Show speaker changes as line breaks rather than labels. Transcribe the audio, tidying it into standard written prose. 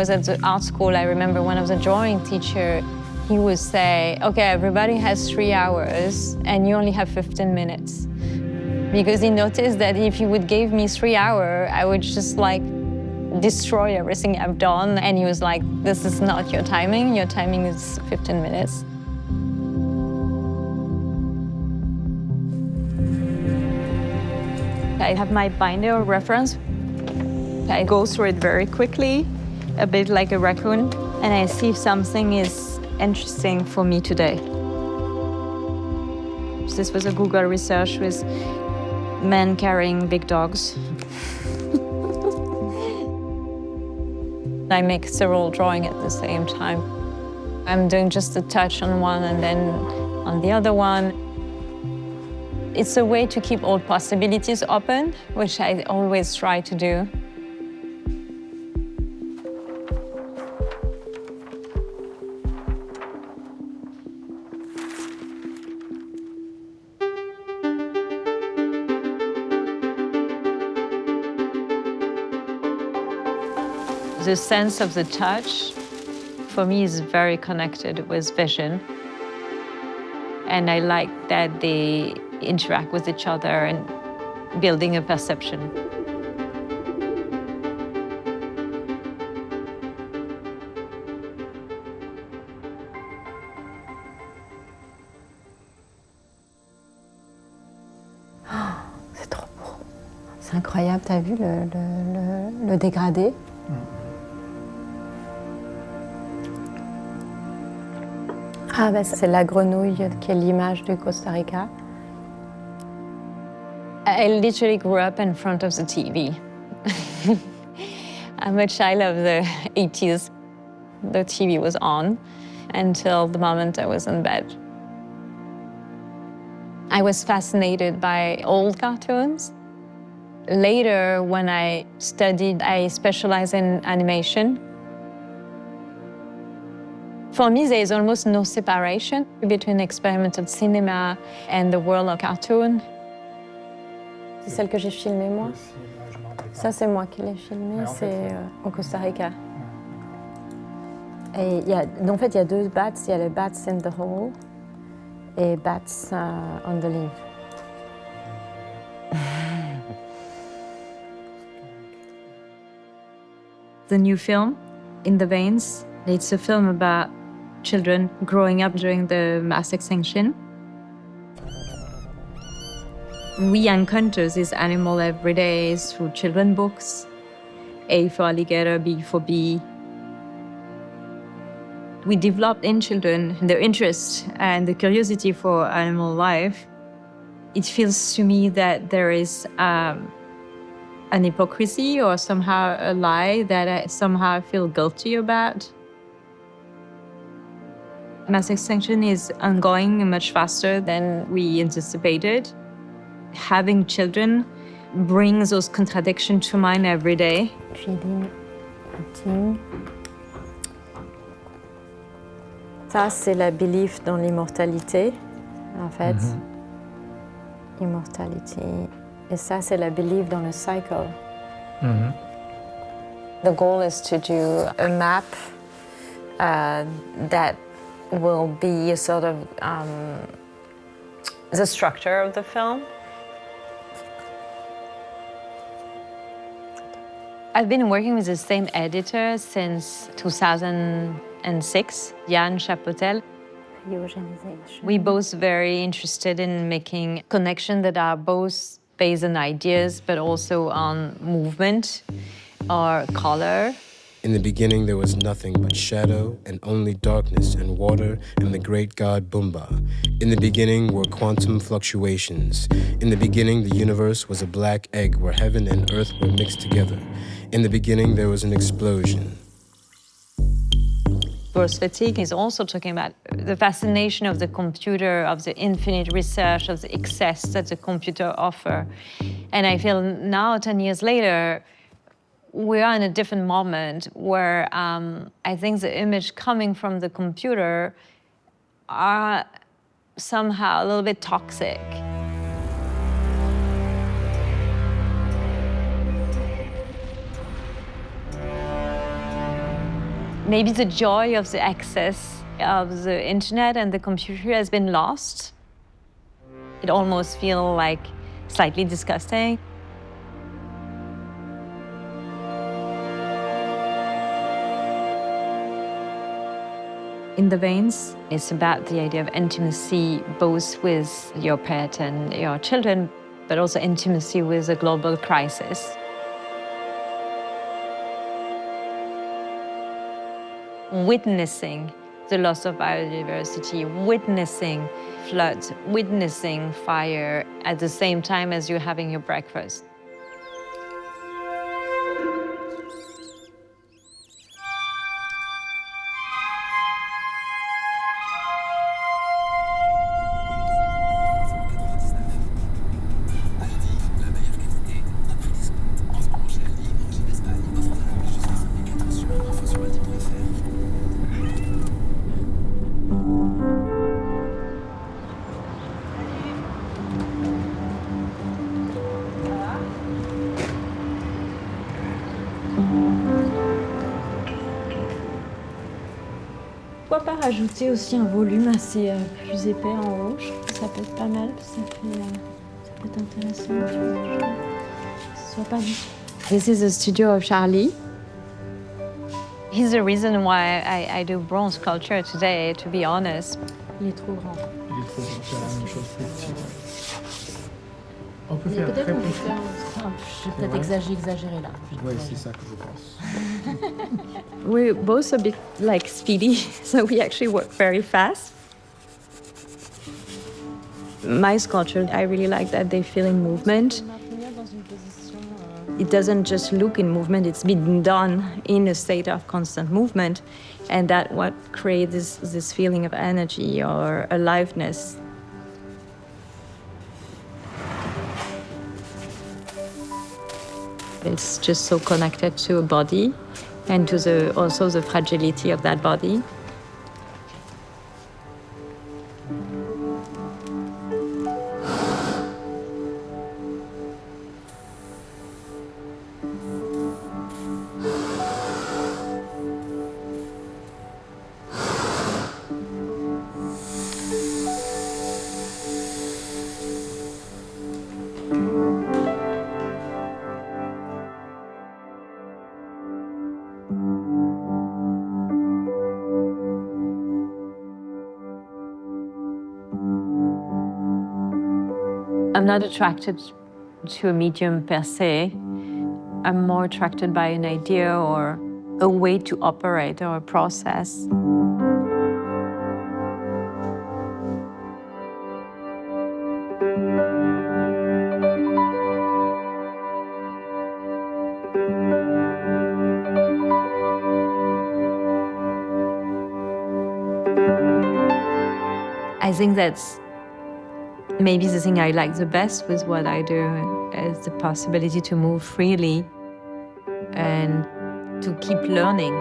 was at the art school, I remember when I was a drawing teacher, he would say, okay, everybody has 3 hours and you only have 15 minutes. Because he noticed that if he would give me 3 hours, I would just like destroy everything I've done. And he was like, this is not your timing is 15 minutes. I have my binder of reference. I go through it very quickly, a bit like a raccoon, and I see if something is interesting for me today. This was a Google research with men carrying big dogs. I make several drawings at the same time. I'm doing just a touch on one and then on the other one. It's a way to keep all possibilities open, which I always try to do. The sense of the touch, for me, is very connected with vision. And I like that they interact with each other and building a perception.
Oh, c'est trop beau. C'est incroyable, t'as vu le dégradé? Ah, ben, c'est la grenouille qui est l'image du Costa Rica.
I literally grew up in front of the TV. I'm a child of the 80s. The TV was on until the moment I was in bed. I was fascinated by old cartoons. Later, when I studied, I specialized in animation. For me, there is almost no separation between experimental cinema and the world of cartoon.
C'est celle que j'ai filmée, moi. Ça, c'est moi qui l'ai filmée, c'est au Costa Rica. Et en fait, il y a deux bats. Il y a les bats in the hole et bats on the leaf.
The new film, In the Veins, it's a film about children growing up during the mass extinction. We encounter this animal every day through children's books. A for alligator, B for bee. We developed in children the interest and the curiosity for animal life. It feels to me that there is an hypocrisy or somehow a lie that I somehow feel guilty about. Mass extinction is ongoing much faster than we anticipated. Having children brings those contradictions to mind every day.
Feeling, eating. Ça, c'est la belief dans l'immortalité, en fait. Immortality. Et ça, c'est la belief dans le cycle. The goal is to do a map that will be a sort of the structure of the film.
I've been working with the same editor since 2006, Yann Chapotel. We're both very interested in making connections that are both based on ideas, but also on movement or color.
In the beginning, there was nothing but shadow and only darkness and water and the great god Bumba. In the beginning were quantum fluctuations. In the beginning, the universe was a black egg where heaven and earth were mixed together. In the beginning, there was an explosion.
Growth fatigue is also talking about the fascination of the computer, of the infinite research, of the excess that the computer offers. And I feel now, 10 years later, we are in a different moment where I think the image coming from the computer are somehow a little bit toxic. Maybe the joy of the access of the internet and the computer has been lost. It almost feels like slightly disgusting. In the Veins, it's about the idea of intimacy, both with your pet and your children, but also intimacy with a global crisis. Witnessing the loss of biodiversity, witnessing floods, witnessing fire at the same time as you're having your breakfast.
Pourquoi pas rajouter aussi un volume assez plus épais en haut? Je trouve que ça peut être pas mal, ça peut être intéressant que ce soit pas vite. This is the studio of Charlie.
He's the reason why I do bronze sculpture today, to be honest.
Il est trop grand.
Il est trop grand, c'est la même chose plus petit. On peut faire
Peut-être
très
qu'on peut
petit.
faire j'ai peut-être exagéré là.
Oui, c'est ça que je pense.
We're both a bit like speedy, so we actually work very fast. My sculpture, I really like that they feel in movement. It doesn't just look in movement, it's been done in a state of constant movement. And that what creates this feeling of energy or aliveness. It's just so connected to a body and to also the fragility of that body. I'm not attracted to a medium per se. I'm more attracted by an idea or a way to operate or a process. I think that's maybe the thing I like the best with what I do is the possibility to move freely and to keep learning.